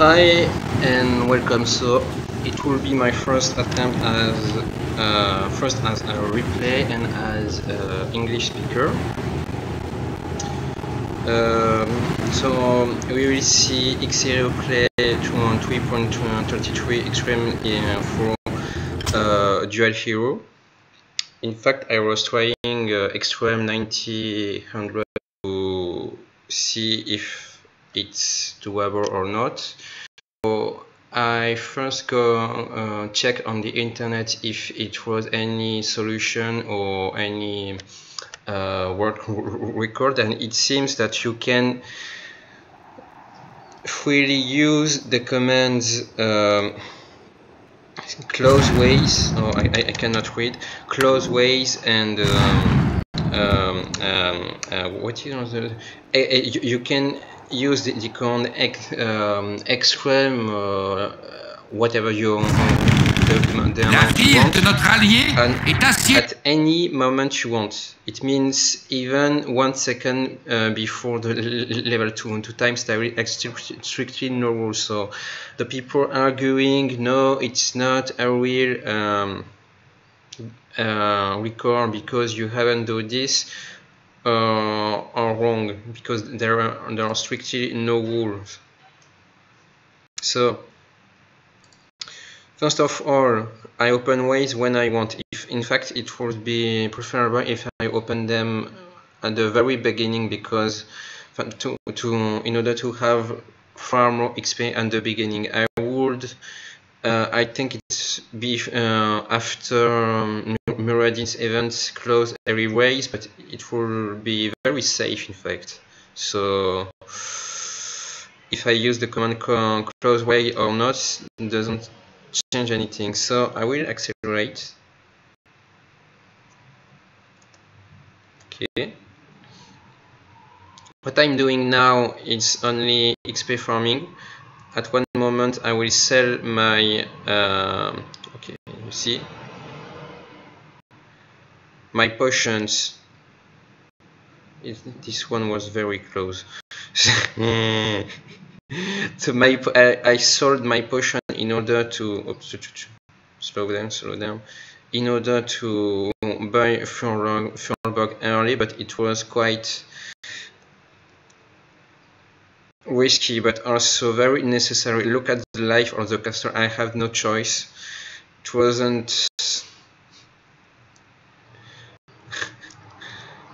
Hi and welcome. So it will be my first attempt as a replay and as English speaker. So we will see X0 play 3.33 extreme for dual hero. In fact, I was trying extreme 90-100 to see if it's doable or not. So I first go check on the internet if it was any solution or any work record, and it seems that you can freely use the commands close ways. Oh, I cannot read close ways and what is the you can use the command extreme whatever you La ville de notre allié est assiégée at any moment you want. It means even 1 second before the level 2 times direct, strictly no rules. So the people arguing no, it's not a real record because you haven't done this are wrong, because there are strictly no rules. So first of all, I open ways when I want. If in fact it would be preferable if I open them at the very beginning, because in order to have far more XP at the beginning, I would I think it's be after Muradin's events close every ways, but it will be very safe in fact. So if I use the command close way or not, it doesn't change anything. So I will accelerate. Okay. What I'm doing now is only XP farming. At one moment I will sell my okay, you see my potions. This one was very close. So I sold my potion in order to slow down in order to buy Hurling early, but it was quite risky but also very necessary. Look at the life of the caster. I have no choice. It wasn't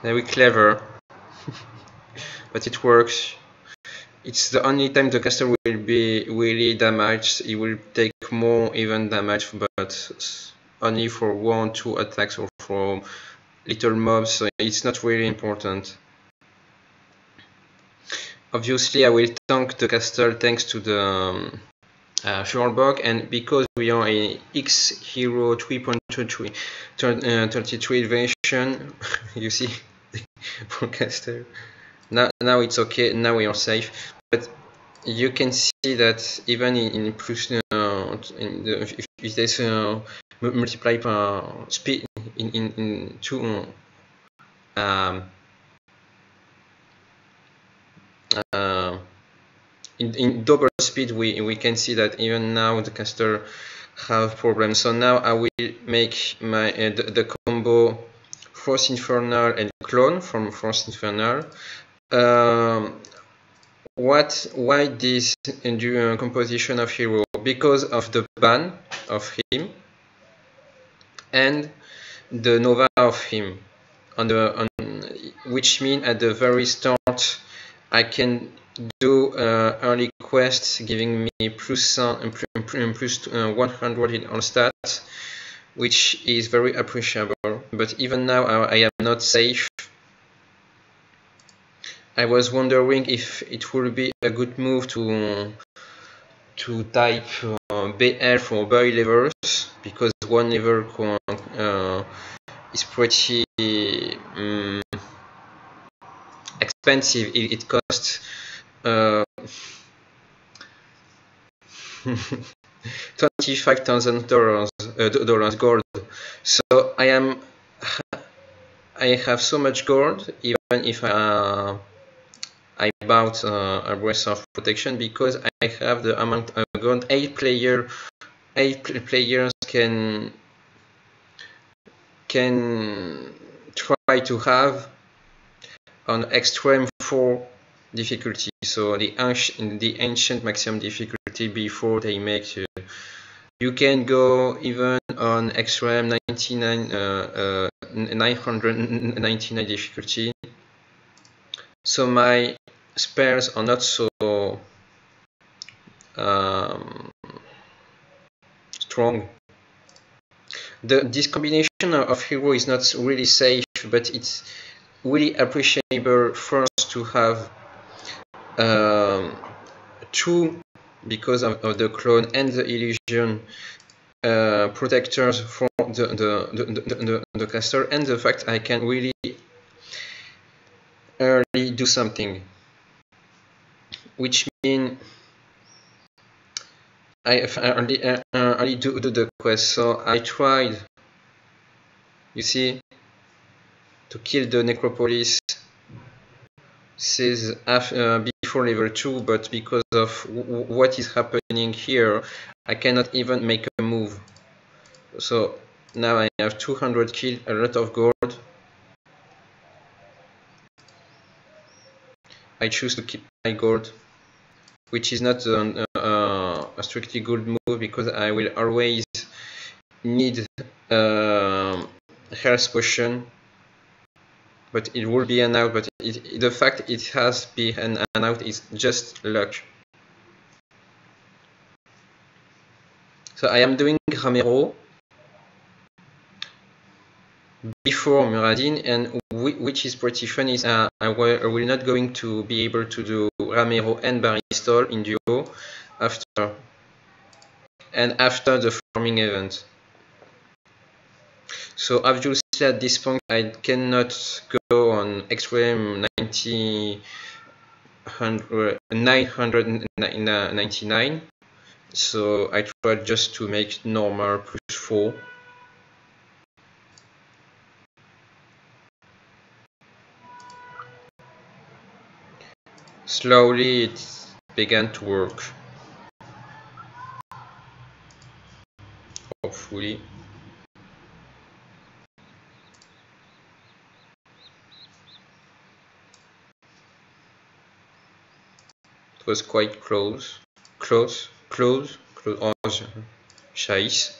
very clever, but it works. It's the only time the caster will be really damaged. He will take more even damage, but only for 1-2 attacks or for little mobs, so it's not really important. Obviously I will tank the caster thanks to the Hurling, and because we are a X hero 3.33 version, you see, for caster. Now it's okay. Now we are safe. But you can see that even in plus if there's multiply speed in two in double speed, we can see that even now the caster have problems. So now I will make my the combo Frost Infernal and Clone from Frost Infernal. Why this composition of hero? Because of the ban of him and the Nova of him, which means at the very start I can do early quests giving me plus 100 in all stats, which is very appreciable. But even now I am not safe. I was wondering if it would be a good move to type BL for boy levels, because one level is pretty expensive. It costs $25,000 gold. So I have so much gold, even if I bought a brace of protection because I have the amount of gold. 8 players can try to have on extreme 4 difficulty, so the ancient maximum difficulty before they make you can go even on extreme 999 difficulty. So my spares are not so strong. This combination of hero is not really safe, but it's really appreciable first to have 2, because of the clone and the illusion protectors for the caster, and the fact I can really early do something, which means I early do the quest. So I tried, you see, to kill the necropolis says before level 2, but because of what is happening here, I cannot even make a move. So now I have 200 kills, a lot of gold. I choose to keep my gold, which is not a strictly good move, because I will always need health potion. But it will be an out, but the fact it has been an out is just luck. So I am doing Ramiro before Muradin, and which is pretty funny is I will not going to be able to do Ramiro and Baristol in duo after the farming event. So obviously at this point I cannot go on extreme 999, so I tried just to make normal +4. Slowly it began to work, hopefully. It was quite close. Oh, scheiße.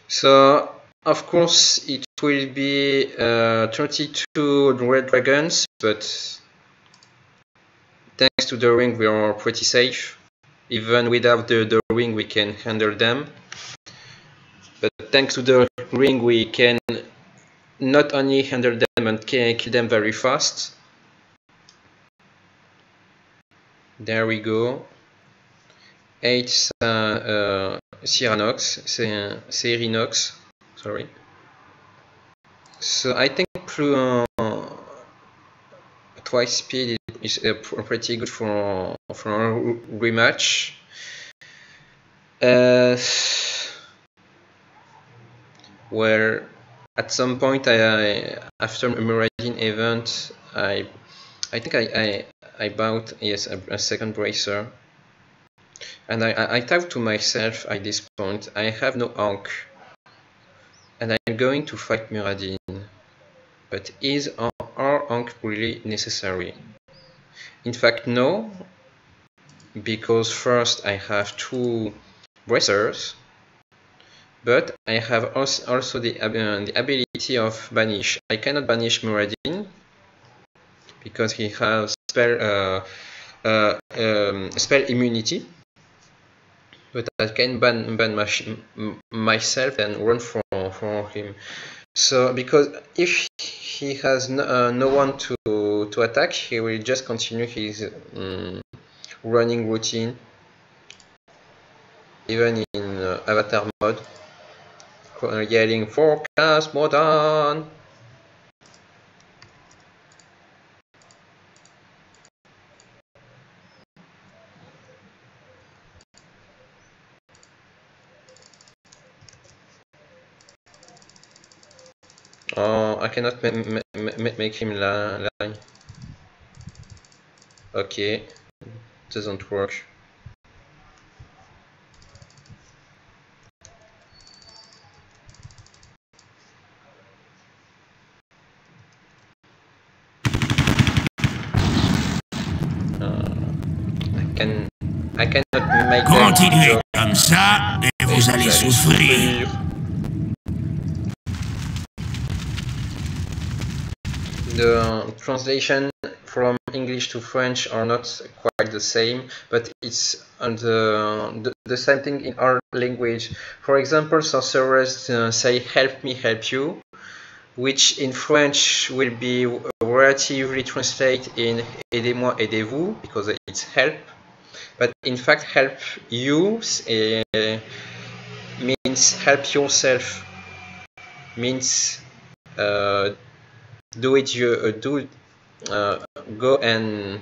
So, of course, it will be 32 red dragons, but thanks to the ring we are pretty safe. Even without the ring we can handle them. But thanks to the ring we can not only handle them and kill them very fast. There we go. 8 Serinox, sorry. So I think twice speed is pretty good for a rematch. Where at some point after a Muradin event I think I bought, yes, a second bracer, and I thought to myself at this point, I have no Ankh and I'm going to fight Muradin, but is our Ankh really necessary? In fact, no, because first I have 2 bracers, but I have also the ability of banish. I cannot banish Muradin because he has spell immunity, but I can ban myself and run for him. So because if he has no one to attack, he will just continue his running routine, even in avatar mode, yelling forecast modern. I cannot make him lie. Okay, doesn't work. I cannot make Continuez comme ça et vous allez souffrir. The translation from English to French are not quite the same, but it's the same thing in our language. For example, sorcerers say help me help you, which in French will be relatively translated in aidez-moi, aidez-vous, because it's help. But in fact, help you means help yourself, means do it you do go and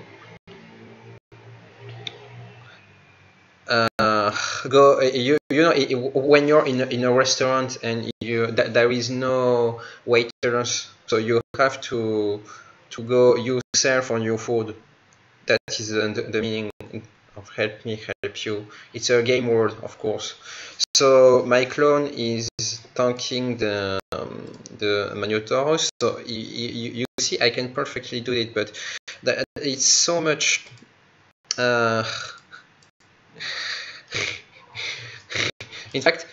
go you know when you're in a restaurant and there is no waiters, so you have to go yourself on your food. That is the meaning of help me help you. It's a game word, of course. So my clone is tanking the Maniotaurus. So you see, I can perfectly do it, but it's so much. In fact,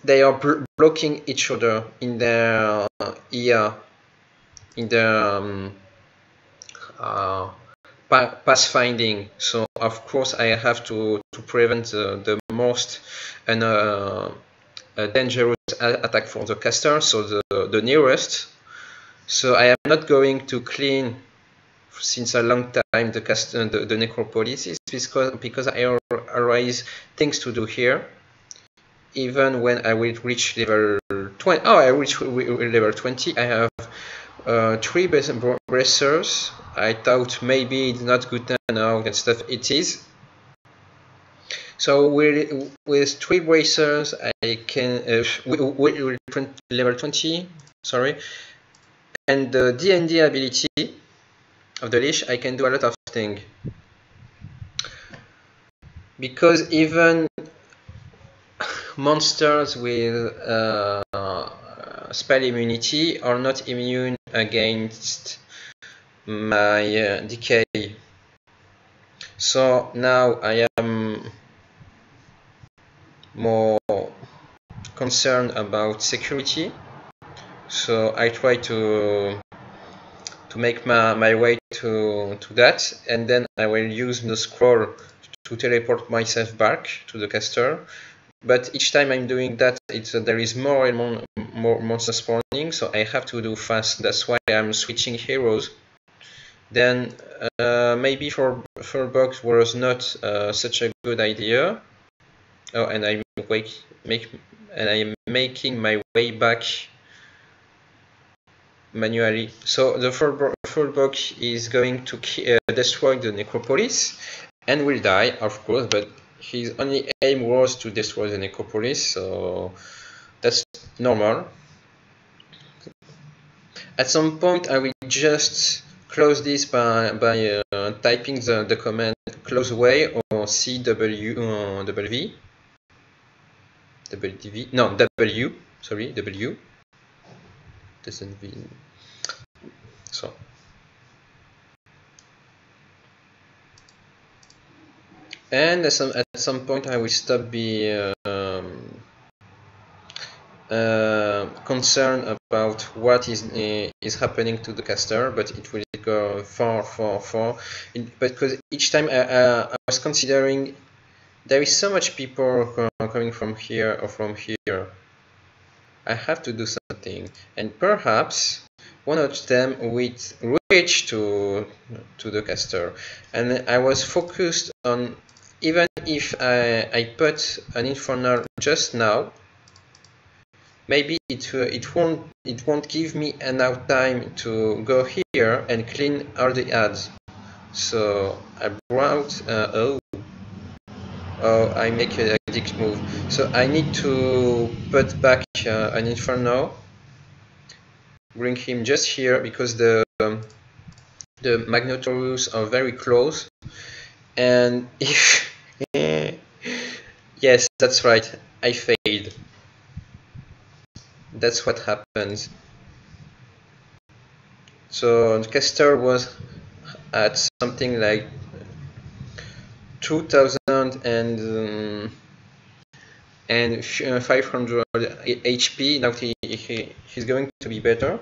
they are blocking each other in their in their pathfinding. So of course I have to prevent the most dangerous attack for the caster, so the nearest. So I am not going to clean since a long time the necropolis, because I always things to do here. Even when I will reach level 20, I reach level 20, I have 3 bracers. I thought maybe it's not good enough and stuff. It is. So with 3 bracers, I can level 20. Sorry, and the D&D ability of the leash, I can do a lot of things. Because even monsters with spell immunity are not immune against my decay. So now I am more concerned about security. So I try to make my way to that, and then I will use the scroll to teleport myself back to the caster. But each time I'm doing that, there is more and more monsters spawning, so I have to do fast. That's why I'm switching heroes. Then maybe for bugs was not such a good idea. Oh, and I'm making my way back manually. So the full bug is going to destroy the necropolis and will die, of course, but his only aim was to destroy the necropolis, so that's normal. At some point I will just close this by typing the command close away or CW W, sorry, W doesn't be so. And at some point I will stop being concerned about what is happening to the caster, but it will go far. Because each time I was considering there is so much people coming from here or from here. I have to do something, and perhaps one of them will reach to the caster. And I was focused on, even if I put an infernal just now, maybe it won't give me enough time to go here and clean all the ads. So I brought I make a dick move. So I need to put back an inferno bring him just here because the Magnotaurus are very close, and if yes, that's right, I failed. That's what happens. So caster was at something like 2000 and 500 HP. Now he's going to be better,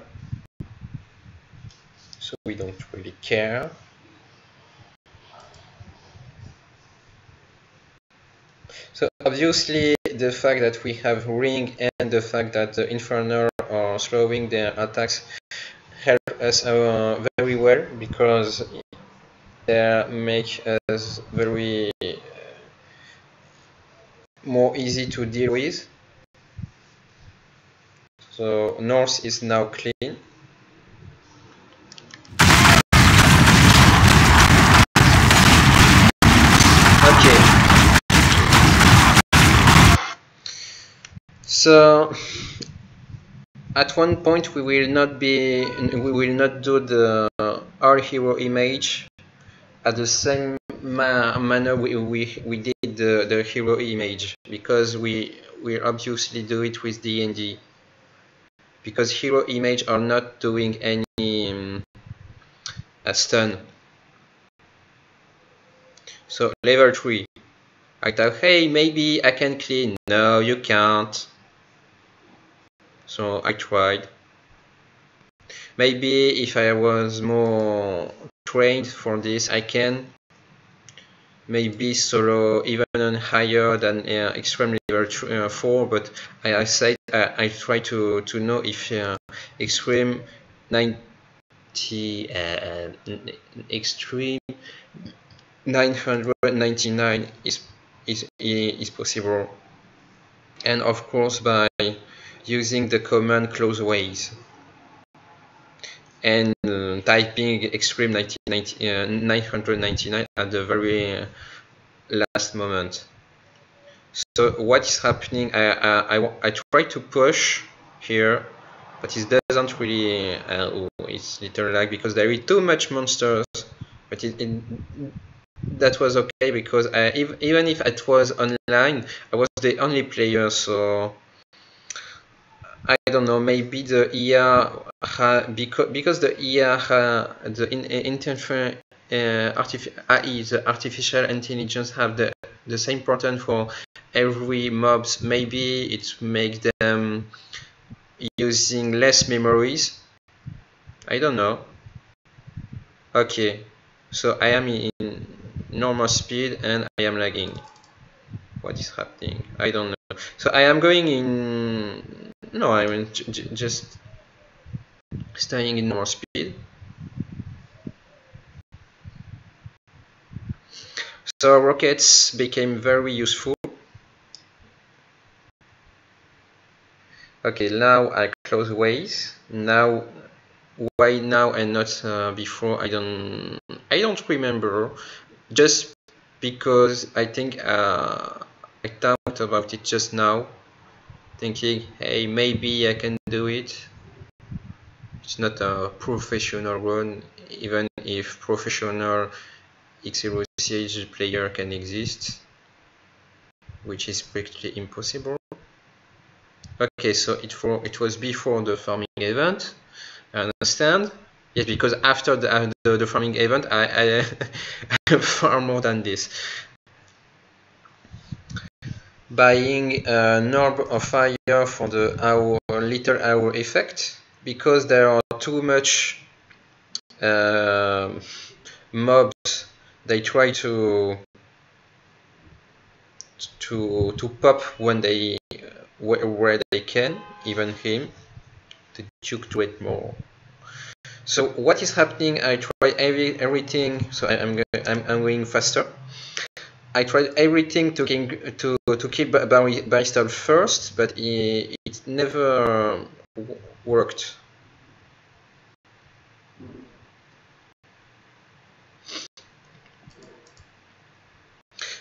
so we don't really care. So obviously the fact that we have Ring and the fact that the Infernal are slowing their attacks help us very well, because they make us very more easy to deal with. So North is now clean. Okay. So at one point we will not do the our hero image at the same manner we did the hero image, because we obviously do it with D&D, because hero image are not doing any stun. So level 3, I thought, hey, maybe I can clean. No, you can't. So I tried. Maybe if I was more trained for this, I can maybe solo even on higher than extreme level 4, but I said I try to know if extreme 90 extreme 999 is possible, and of course by using the command closeways and typing extreme 999 at the very last moment. So what is happening? I try to push here, but it doesn't really. It's little lag because there is too much monsters. But that was okay, because even if it was online, I was the only player, so I don't know. Maybe the IA because the IA the AI, the artificial intelligence, have the same pattern for every mobs. Maybe it makes them using less memories. I don't know. Okay, so I am in normal speed and I am lagging. What is happening? I don't know. So I am going in. No, I'm just staying in normal speed. So rockets became very useful. Okay, now I close ways. Now, why now and not before? I don't remember. Just because I think I thought about it just now, thinking, hey, maybe I can do it. It's not a professional run, even if professional X0CH player can exist, which is practically impossible. Okay, so it was before the farming event. I understand. Yes, because after the farming event, I far more than this. Buying an orb of fire for the little hour effect, because there are too much mobs. They try to pop when they where they can, even him, to fluctuate more. So what is happening? I try everything. So I'm going faster. I tried everything to keep Barristal first, but it never worked.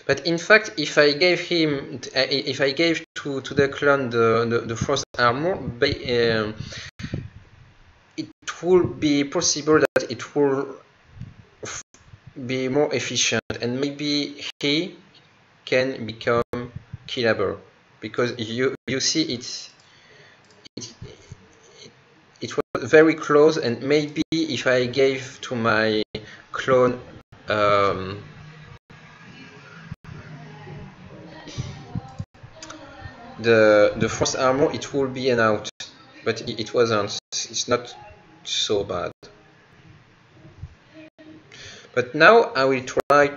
But in fact, if I gave him, if I gave to the clone the frost armor, would be possible that it will be more efficient, and maybe he can become killable, because you see it was very close, and maybe if I gave to my clone the frost armor, it would be an out, but it wasn't. It's not so bad. But now I will try,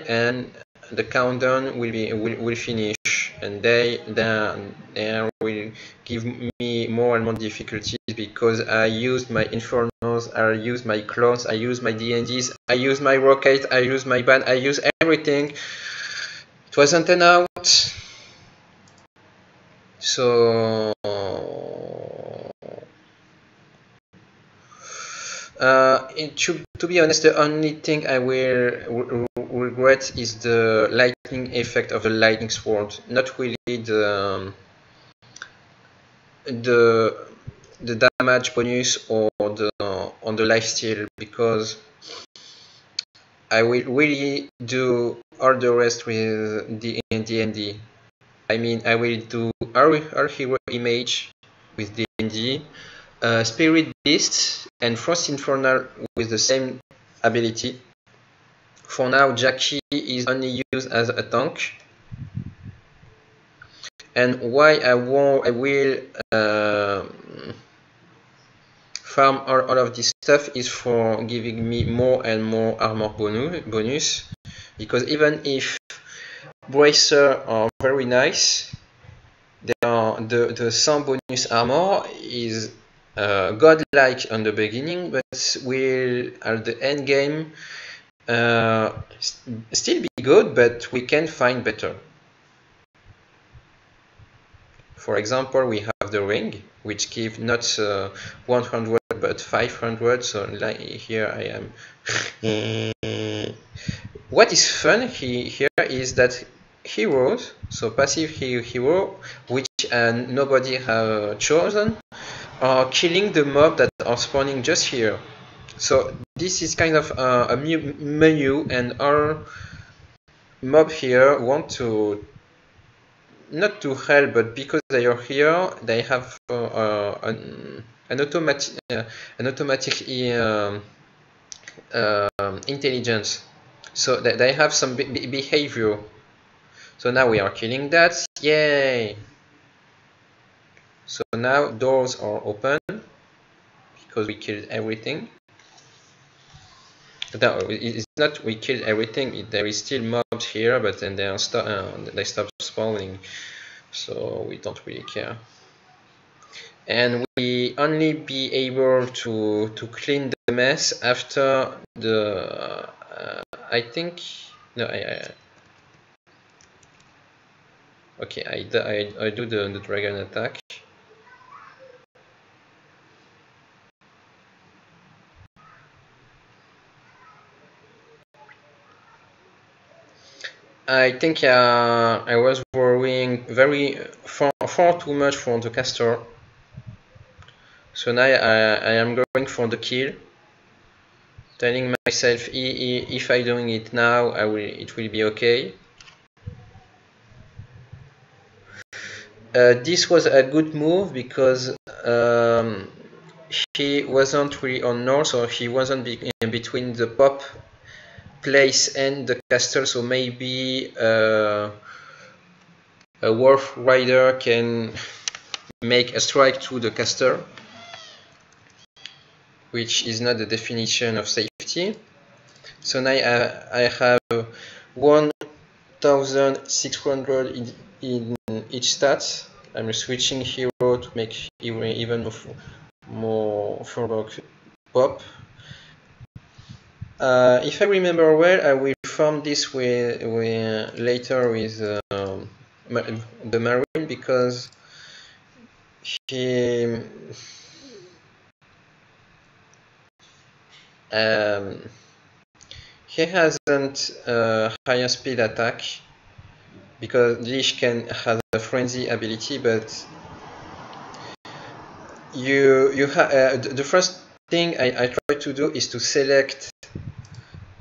and the countdown will finish, and they will give me more and more difficulties, because I used my Infernals, I used my clones, I used my DNDs, I used my rocket, I used my ban, I used everything. It wasn't an out. So to be honest, the only thing I will regret is the lightning effect of the lightning sword, not really the damage bonus or on the lifesteal, because I will really do all the rest with the D&D. I mean, I will do our hero image with D&D, Spirit Beast and Frost Infernal with the same ability. For now, Jackie is only used as a tank. And why I will farm all of this stuff is for giving me more and more armor bonus. Because even if Bracer are very nice, the some bonus armor is godlike on the beginning, but will at the end game still be good, but we can find better. For example, we have the ring, which gives not 100 but 500. So like here I am. What is fun here is that heroes, so passive hero, which nobody have chosen, are killing the mob that are spawning just here. So this is kind of a menu, and our mob here want to not to help, but because they are here, they have an automatic intelligence, so that they have some behavior. So now we are killing that, yay! So now doors are open because we killed everything. No, it's not we killed everything. There is still mobs here, but then they stop spawning, so we don't really care. And we only be able to clean the mess after the I think no okay, I do the dragon attack. I think I was worrying far too much for the caster. So now I am going for the kill, telling myself if I doing it now, it will be okay. This was a good move because he wasn't really on north, so he wasn't in between the pop place and the caster, so maybe a Wolf Rider can make a strike to the caster, which is not the definition of safety. So now I have 1600 in each stat. I'm switching hero to make even more Furlock pop. If I remember well, I will farm this later with the Marine, because he hasn't higher speed attack, because Lich has a frenzy ability, but the first thing I try to do is to select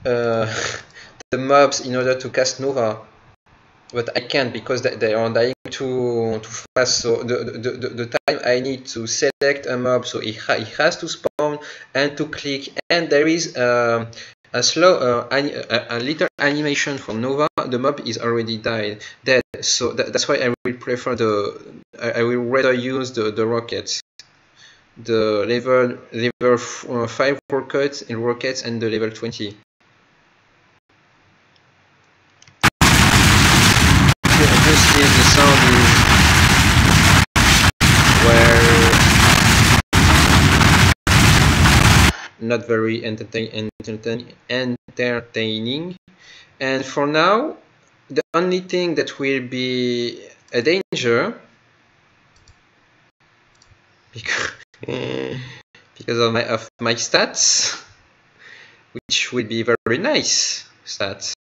the mobs in order to cast Nova, but I can't because they are dying too fast. So the time I need to select a mob, so it has to spawn and to click, and there is a slow a little animation for Nova. The mob is already dead, so that's why I will prefer I will rather use the rockets, the level 5 rockets and the level 20. Obviously the sound is not very entertaining, and for now the only thing that will be a danger because of my stats, which will be very nice stats.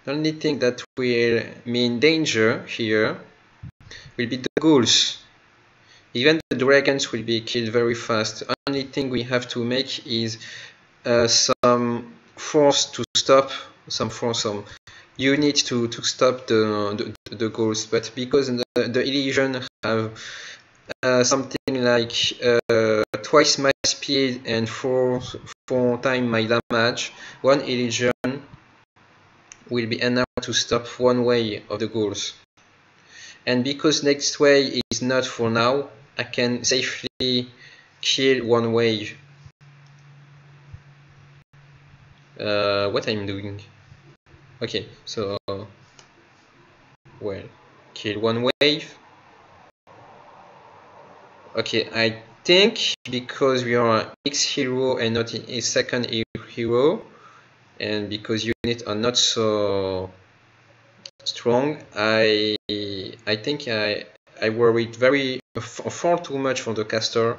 The only thing that will mean danger here will be the ghouls. Even the dragons will be killed very fast. The only thing we have to make is some force to stop, some unit to stop the ghouls. But because the illusion have something like twice my speed and four times my damage, one illusion will be enough to stop one wave of the ghouls. And because next wave is not for now, I can safely kill one wave. What I'm doing? Okay, so well, kill one wave. Okay, I think because we are X hero and not a second hero, and because units are not so strong, I think I worried far too much for the caster,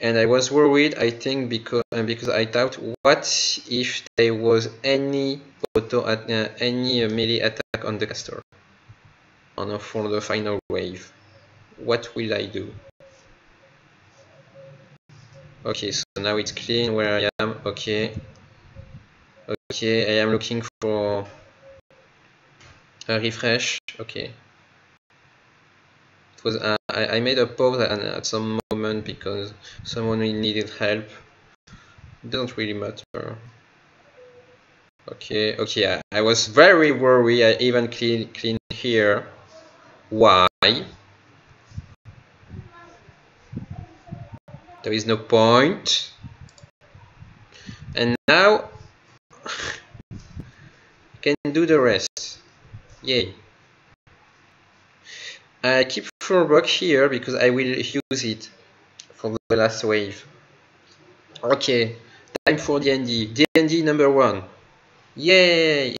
and I was worried. I think because I thought, what if there was any any melee attack on the caster for the final wave? What will I do? Okay, so now it's clean where I am. Okay, I am looking for a refresh. Okay. It was I made a pause at some moment because someone needed help. It doesn't really matter. Okay, I was very worried. I even clean here. Why? There is no point. And now I can do the rest. Yay. I keep full rock here because I will use it for the last wave. Okay, time for D&D. D&D number 1. Yay!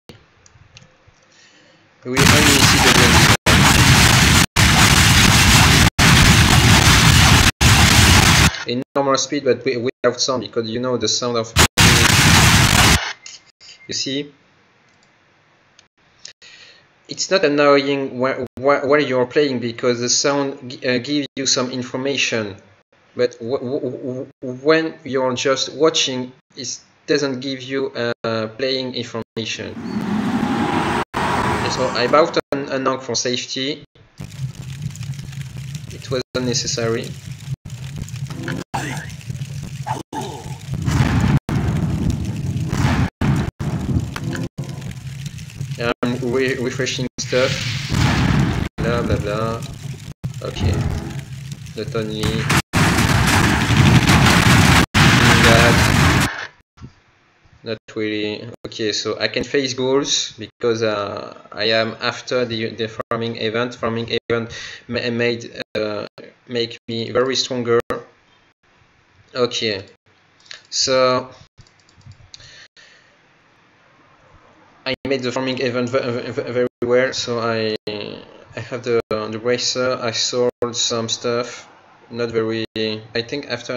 We will only see the in normal speed, but without sound, because you know the sound of. You see, it's not annoying while you're playing because the sound gives you some information, but when you're just watching, it doesn't give you playing information. So I bought a knock for safety. It was unnecessary. I'm refreshing stuff. Blah blah blah. Okay. Not only that. Not really. Okay, so I can face goals because I am after the farming event. Farming event make me very stronger. Okay, so I made the farming event very well. So I have the racer. I sold some stuff. Not very. I think after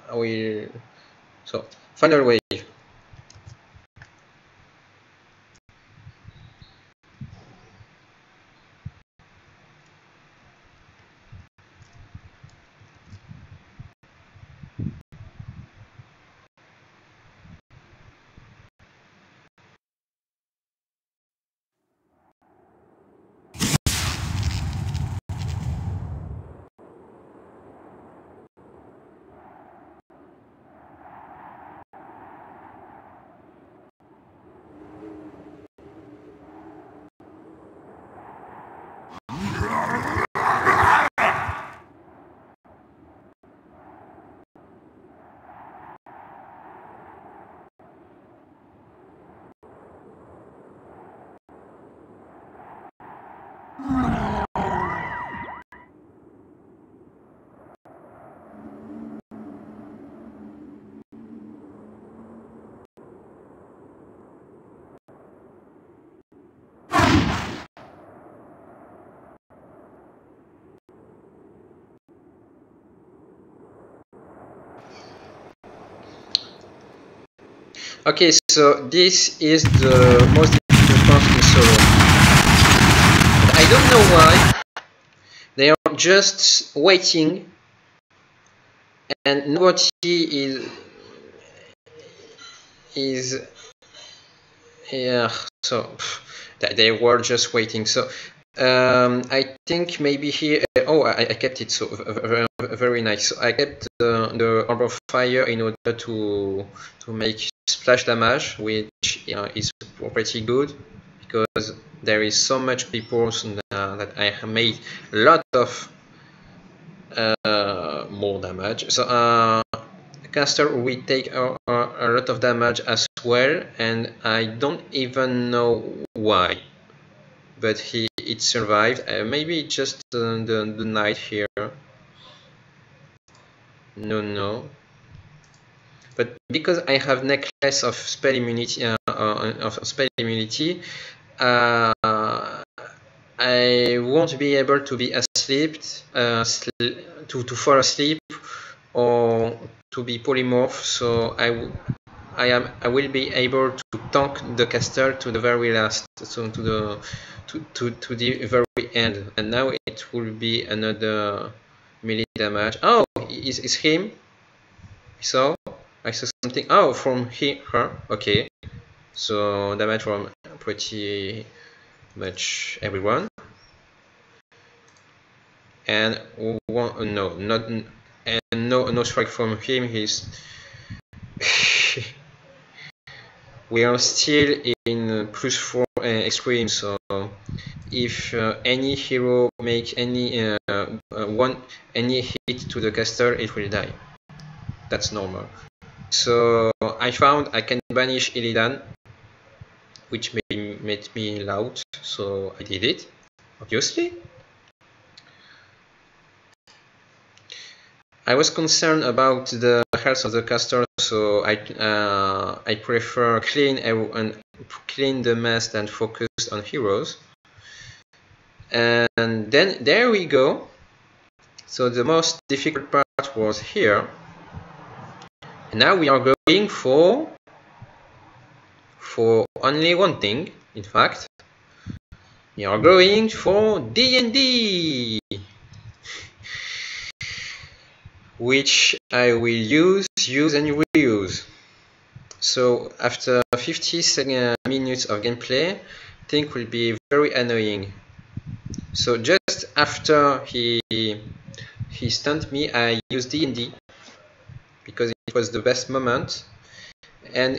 I will. So final wave. Okay, so this is the most difficult part in solo. I don't know why. They are just waiting and nobody is yeah, so they were just waiting. So I think maybe here oh I kept it, so very nice. So I kept the orb of fire in order to make splash damage, which is pretty good because there is so much people that I have made a lot of more damage. So caster will take a lot of damage as well, and I don't even know why, but it survived. Maybe just the knight here. No, but because I have necklace of spell immunity, I won't be able to be asleep, to fall asleep, or to be polymorph. So I will be able to tank the caster to the very last, so to the very end, and now it will be another melee damage. Oh, it's him. So I saw something. Oh, from her. Okay, so damage from pretty much everyone. And one, no, not and no strike from him. He's we are still in +4 extreme, so if any hero make any any hit to the caster, it will die. That's normal. So I found I can banish Illidan, which made me loud, so I did it, obviously. I was concerned about the health of the caster, so I prefer clean the mess than focus on heroes. And then there we go. So the most difficult part was here. And now we are going for only one thing. In fact, we are going for D&D, which I will use and reuse. So after 50 minutes of gameplay, I think will be very annoying. So just after he stunned me, I used D&D because it was the best moment, and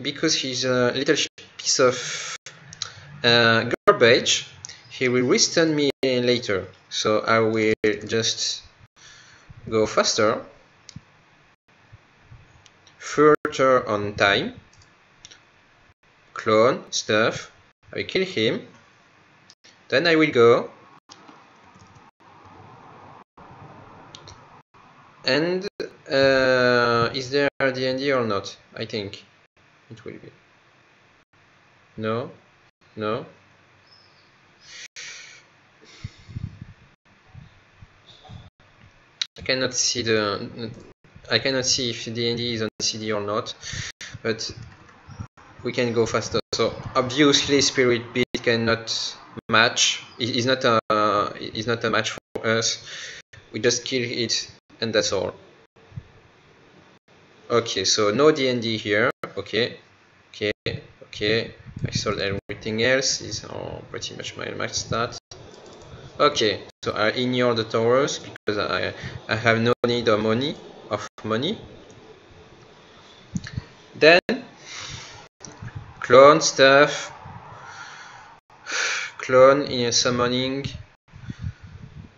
because he's a little piece of garbage, he will re-stun me later. So I will just go faster, further on time, clone stuff, I will kill him, then I will go, and is there D&D or not? I think it will be. No. I cannot see if D&D is on CD or not, but we can go faster. So obviously Spirit Beat cannot match. It is not a match for us. We just kill it and that's all. Okay, so no D&D here. Okay. I sold everything else. Is pretty much my max stat. Okay, so I ignore the towers because I have no need of money. Then clone stuff. Clone in summoning.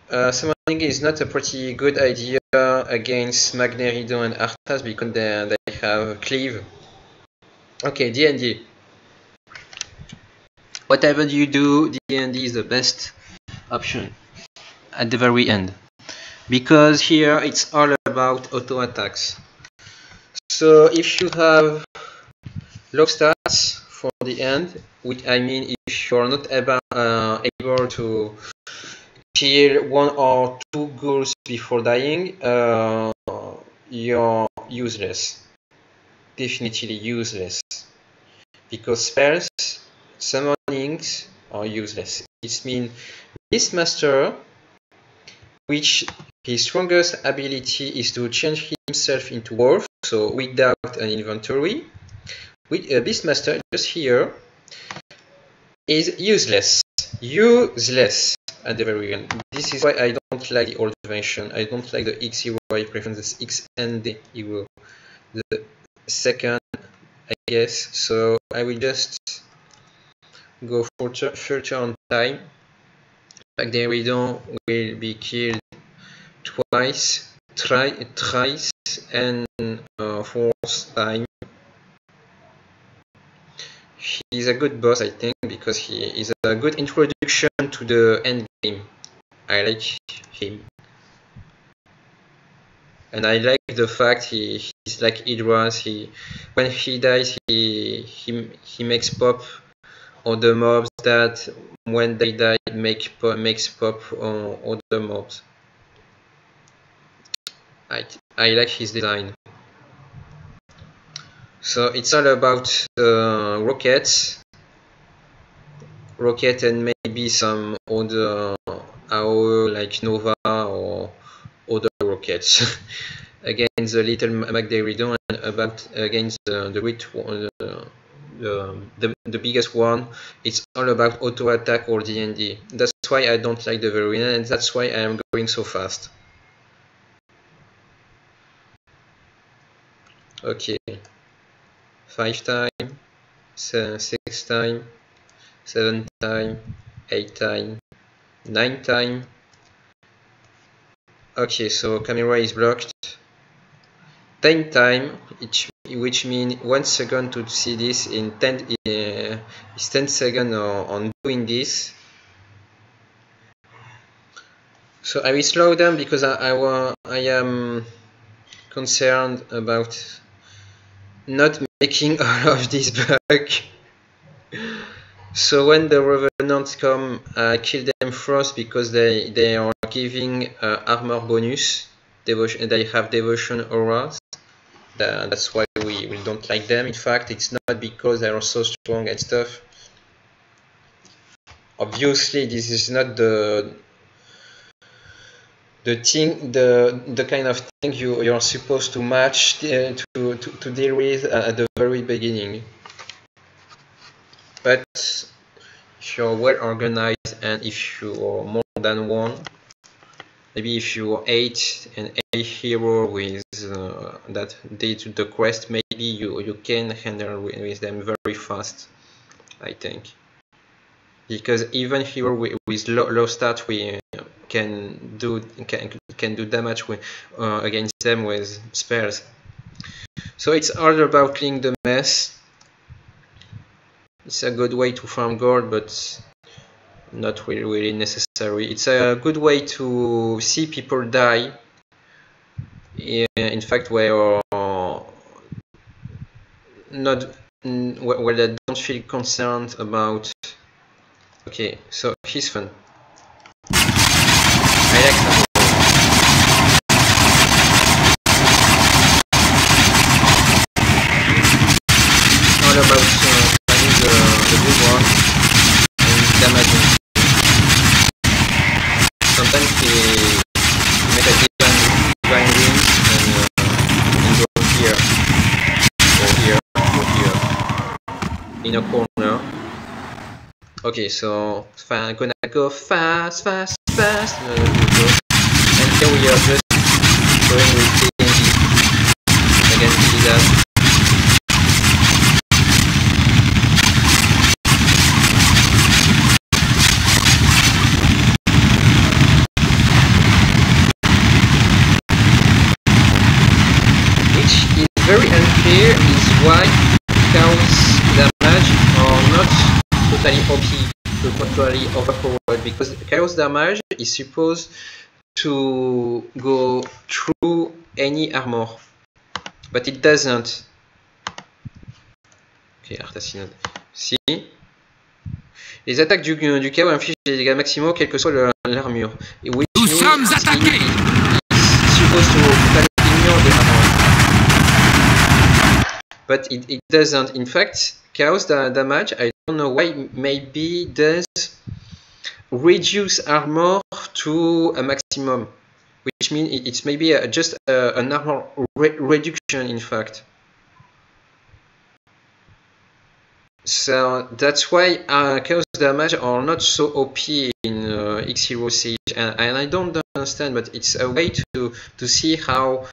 Summoning is not a pretty good idea against Magneridon and Arthas because they have cleave. Okay, D&D. Whatever you do, D&D is the best option at the very end, because here it's all about auto attacks. So if you have low stats for the end, which I mean if you're not able to kill 1 or 2 ghouls before dying, you're useless. definitely useless because spells, summonings are useless. It means Beastmaster, which his strongest ability is to change himself into wolf, so without an inventory. With Beastmaster just here is useless. Useless at the very end. This is why I don't like the old version. I don't like the X hero. I prefer the X and the hero. The second, I guess. So I will just go for further on time. Like the Redon will be killed twice, thrice, and fourth time. He's a good boss, I think, because he is a good introduction to the endgame. I like him. And I like the fact he's like Hydra's. When he dies, he makes pop on the mobs that when they die makes pop on other mobs. I like his design. So it's all about rockets and maybe some other AOE like Nova or other rockets against the little Magderidon and against the biggest one. It's all about auto attack or D&D. That's why I don't like the variant, and that's why I am going so fast. Okay, 5 times, 6 times, 7 times, 8 times, 9 times. Okay, so camera is blocked. 10 times, which means 1 second to see this in 10 is 10 seconds on doing this. So I will slow down because I am concerned about not making all of this bug. So when the revenants come, I kill them first because they are giving armor bonus. They have devotion auras. That's why we don't like them. In fact, it's not because they are so strong and stuff. Obviously, this is not the kind of thing you're supposed to match to deal with at the very beginning. But if you're well organized and if you are more than one, maybe if you are 8 and a hero with that did the quest, maybe you can handle with them very fast, I think. Because even hero with low stat, we can do damage against them with spells. So it's all about cleaning the mess. It's a good way to farm gold, but not really necessary. It's a good way to see people die. In fact, where they don't feel concerned about. Okay, so he's fun. I like that. All about finding the good one and damaging. Sometimes he make a divine wings and go here, or here, in a corner. Okay, so I'm gonna go fast, and here we are just going with D&D against Blizzard. Which is very unclear is why chaos damage are not totally OP, totally overpowered, because chaos damage is supposed to go through any armor, but it doesn't. Ok, Artasinode. Si. Les attaques du chaos infligent des dégâts maximaux quelle que soit l'armure. Nous sommes attaqués! Supposed to ignore the armor. But but it doesn't. In fact, chaos damage, I don't know why, maybe does reduce armor to a maximum, which means it's maybe just an armor reduction, in fact. So that's why chaos damage are not so OP in X-Hero Siege, and I don't understand, but it's a way to see how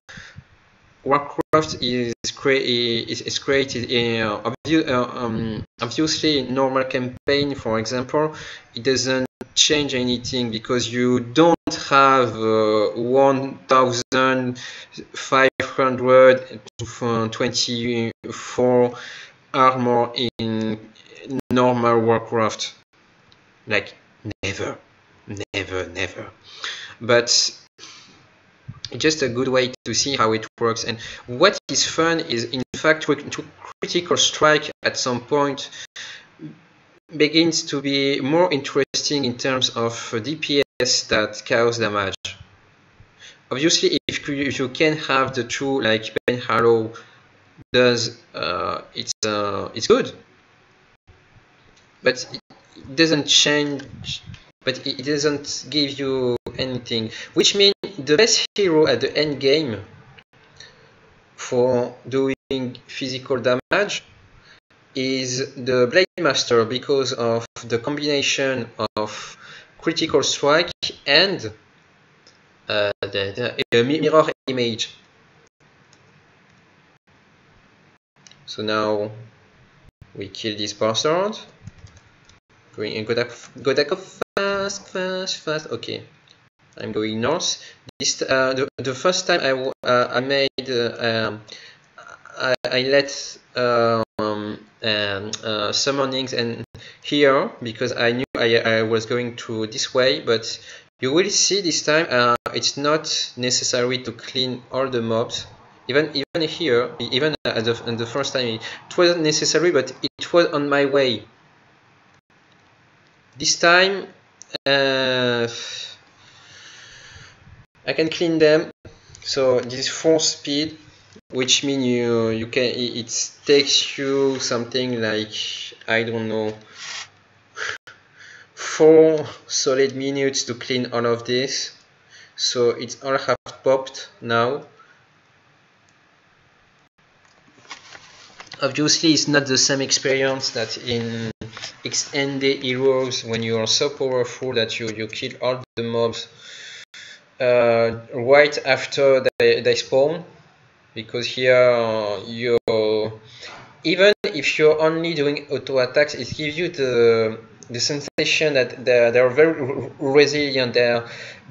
Warcraft is created. Obviously, normal campaign, for example, it doesn't change anything because you don't have 1,524 armor in normal Warcraft. Like, never. But just a good way to see how it works. And what is fun is, in fact, to critical strike at some point begins to be more interesting in terms of DPS than chaos damage. Obviously, if you can have the two, like Ben Harrow does, it's good, but it doesn't change. But it doesn't give you anything, which means the best hero at the end game for doing physical damage is the Blade Master, because of the combination of critical strike and the mirror image. So now we kill this bastard. Go fast. Okay, I'm going north. This the first time I made I let summonings and here, because I knew I was going to this way, but you will see this time it's not necessary to clean all the mobs. Even here, even the first time, it wasn't necessary, but it was on my way. This time I can clean them. So this is 4 speed, which means you can, it takes you something like, I don't know, 4 solid minutes to clean all of this. So it's all have popped now. Obviously, it's not the same experience that in XND heroes, when you are so powerful that you kill all the mobs right after they spawn, because here you, even if you're only doing auto attacks, it gives you the sensation that they're very resilient.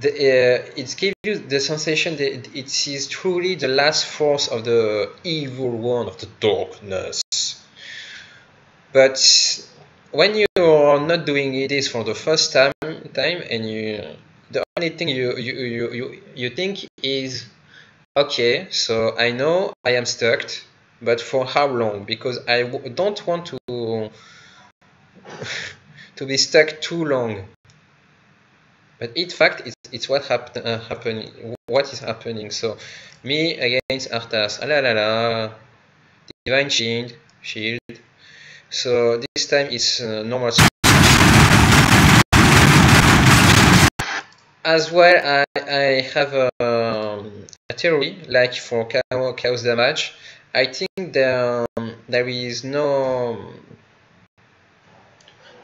It gives you the sensation that it is truly the last force of the evil one, of the darkness. But when you are not doing this for the first time, and the only thing you think is, okay, so I know I am stuck, but for how long? Because I don't want to to be stuck too long. But in fact, it's what happening. What is happening? So me against Arthas, divine shield. So this time it's normal. As well, I have a theory, like for chaos damage. I think there is no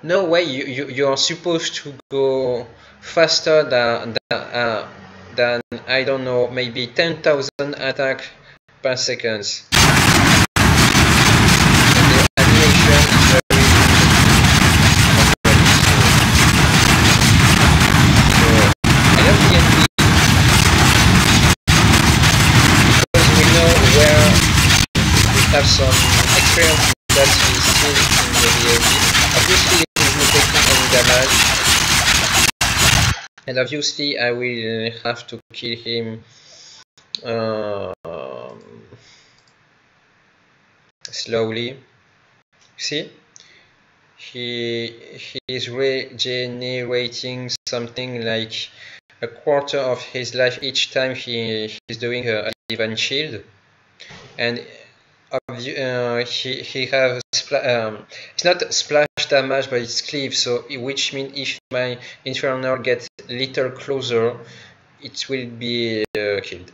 way you are supposed to go faster than I don't know, maybe 10,000 attack per second. Have some experience that is still in the VAD. Obviously, it is not taking any damage, and obviously, I will have to kill him slowly. See, he is regenerating something like a quarter of his life each time he is doing a divine shield, and he have it's not splash damage, but it's cleave. So which means if my Infernal gets little closer, it will be killed.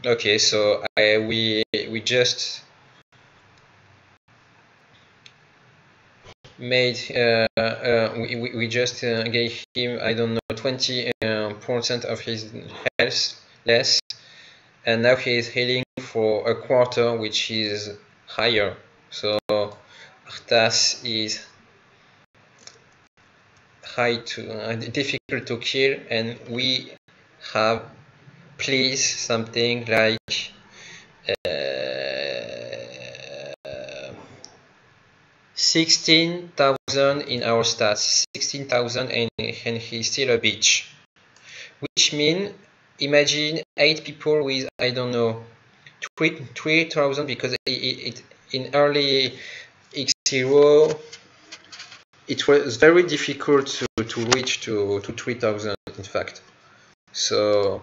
Okay, so we just made we just gave him, I don't know, 20% of his health less, and now he is healing for a quarter, which is higher. So Arthas is difficult to kill, and we have please something like 16,000 in our stats, 16,000, and he's still a bitch. Which means, imagine 8 people with, I don't know, 3,000, because in early X0 it was very difficult to reach to 3,000 in fact. So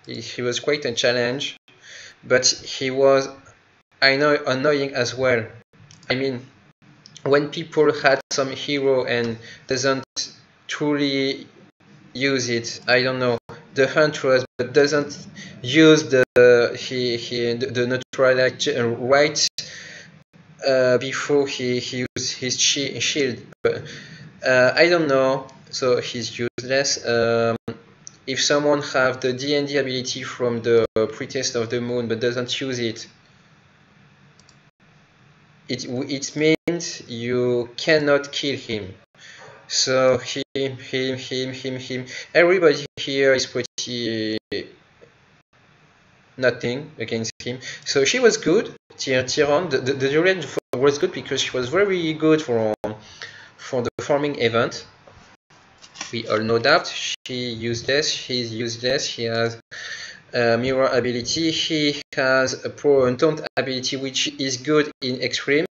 he was quite a challenge, but he was, I know, annoying as well. I mean, when people had some hero and doesn't truly use it, I don't know, the Huntress, but doesn't use the neutrality right before he used his shield. I don't know, so he's useless. If someone have the D&D ability from the pretest of the moon but doesn't use it, it means you cannot kill him. So him. Everybody here is pretty nothing against him. So she was good. Tyrion, the Durian was good because she was very good for the farming event. We all know that. She's useless. He's useless. He has mirror ability. He has a pro and taunt ability, which is good in extreme,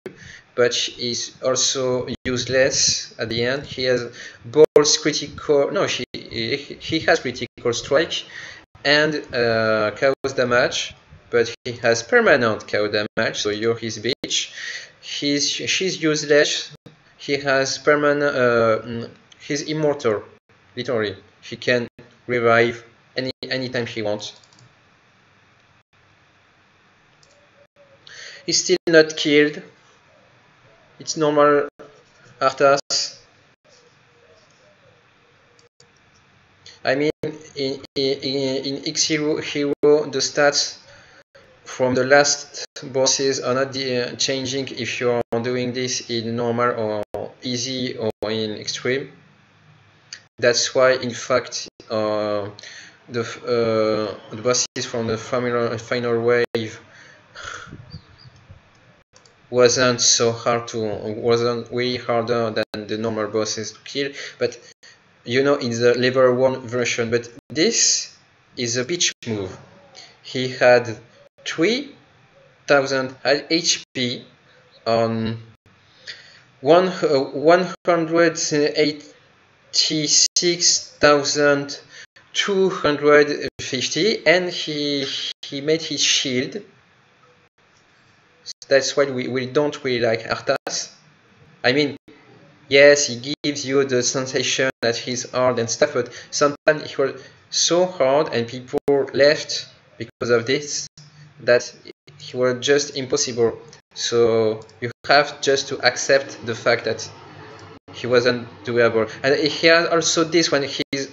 but is also useless at the end. He has balls critical. No, he has critical strike and chaos damage, but he has permanent chaos damage. So you're his bitch. She's useless. He has permanent. He's immortal, literally. He can revive anytime he wants. He's still not killed. It's normal Arthas. I mean, in X0 hero, the stats from the last bosses are not changing if you're doing this in normal or easy or in extreme. That's why, in fact, the bosses from the final wave wasn't really harder than the normal bosses to kill, but you know, in the level 1 version. But this is a bitch move. He had 3,000 HP on 186,250, and he made his shield. That's why we don't really like Arthas. I mean, yes, he gives you the sensation that he's hard and stuff, but sometimes he was so hard and people left because of this that he was just impossible. So you have just to accept the fact that he wasn't doable. And he has also this when he's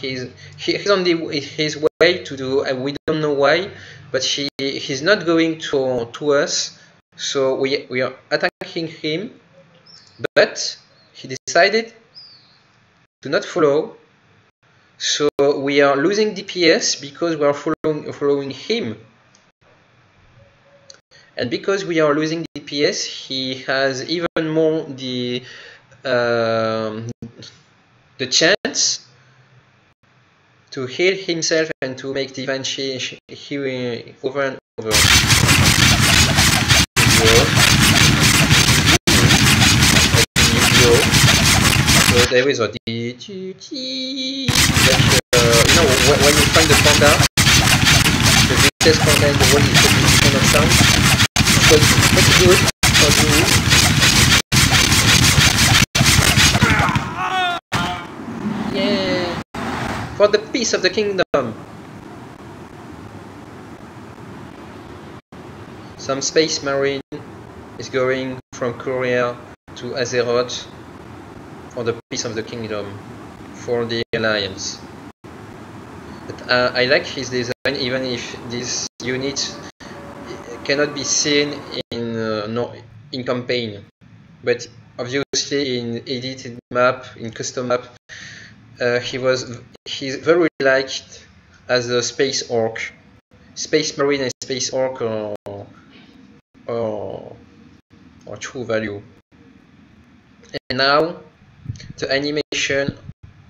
he's on his way to do, and we don't know why, but he's not going to us, so we are attacking him, but he decided to not follow, so we are losing DPS because we are following him, and because we are losing DPS, he has even more the chance to heal himself and to make divine healing over and over. So there is a but know, when you find the panda, the biggest panda in the world is producing this kind of sound. It was pretty good for you. Yeah, for the peace of the kingdom. Some space marine is going from Korea to Azeroth for the peace of the kingdom, for the alliance. But I like his design, even if this unit cannot be seen in in campaign. But obviously in edited map, in custom map, he's very liked as a space orc. Space marine and space orc or true value. And now the animation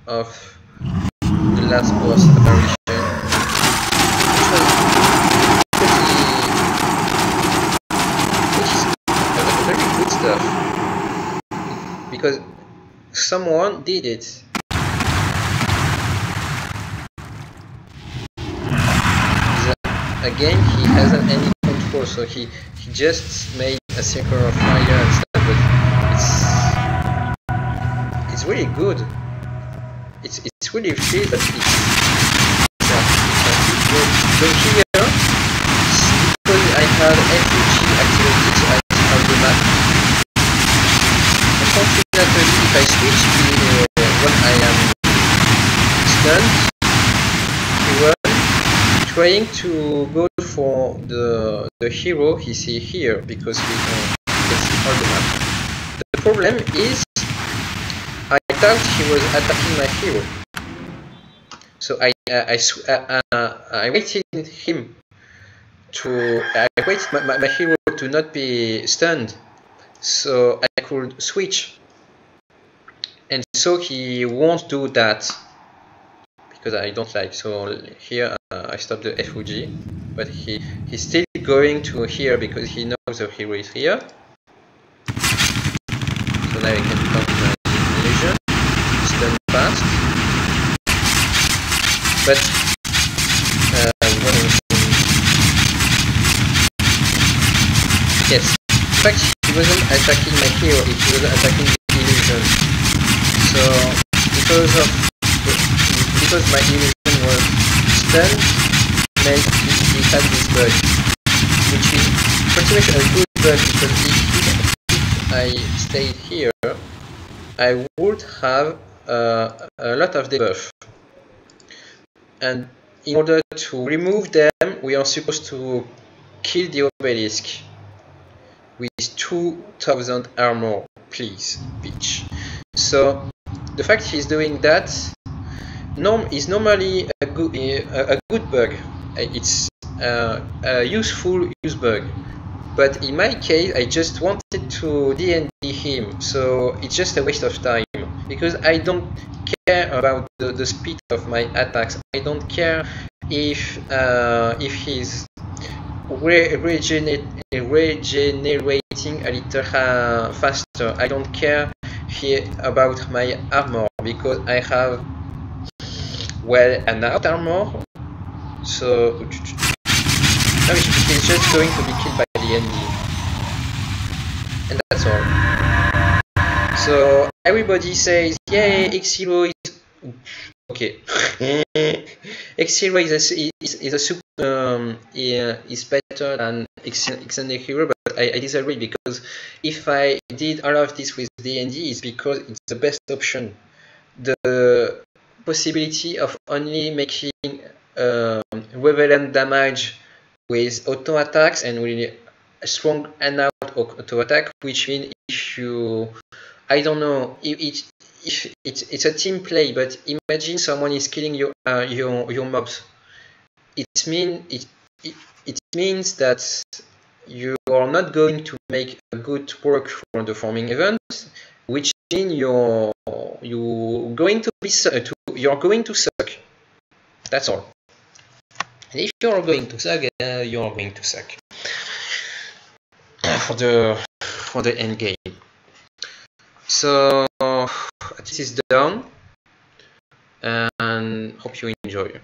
of the last boss apparition, which is very good stuff, because someone did it. Again, he hasn't any control, so he just made a circle of fire and stuff, but it's really good. It's really free, but it's good. So here, because I had FUG activated on the map, unfortunately if I switch when I am stunned, he was trying to go for the hero he see here, because he gets on the map. The problem is I thought he was attacking my hero, so I waited him to my hero to not be stunned, so I could switch, and so he won't do that because I don't like. So here I stopped the FUG, but he's still going to here because he knows the hero is here. So now I can pump my illusion, stun fast. But yes, in fact he wasn't attacking my hero, he was attacking the illusion. So because my illusion was stunned, meant he had this bug, which is pretty much a good bug, because if I stayed here, I would have a lot of debuff. And in order to remove them, we are supposed to kill the obelisk with 2000 armor, please, bitch. So the fact he's doing that is normally a good bug. It's a useful use bug. But in my case, I just wanted to DND him, so it's just a waste of time, because I don't care about the speed of my attacks. I don't care if he's regenerating a little faster. I don't care here about my armor, because I have, well, enough armor. So now he's just going to be killed by the enemy, and that's all. So everybody says, yay, X-Hero is okay. X-Hero is better than extended hero, but I disagree, because if I did all of this with D&D, it's because it's the best option. The possibility of only making revelant damage with auto attacks and really strong and out auto attack, which means if you, I don't know, if it's a team play, but imagine someone is killing your mobs. It means that you are not going to make a good work for the farming event, which means you're going to suck. That's all. And if you're going to suck, you're going to suck for the end game. So this is done, and and hope you enjoy.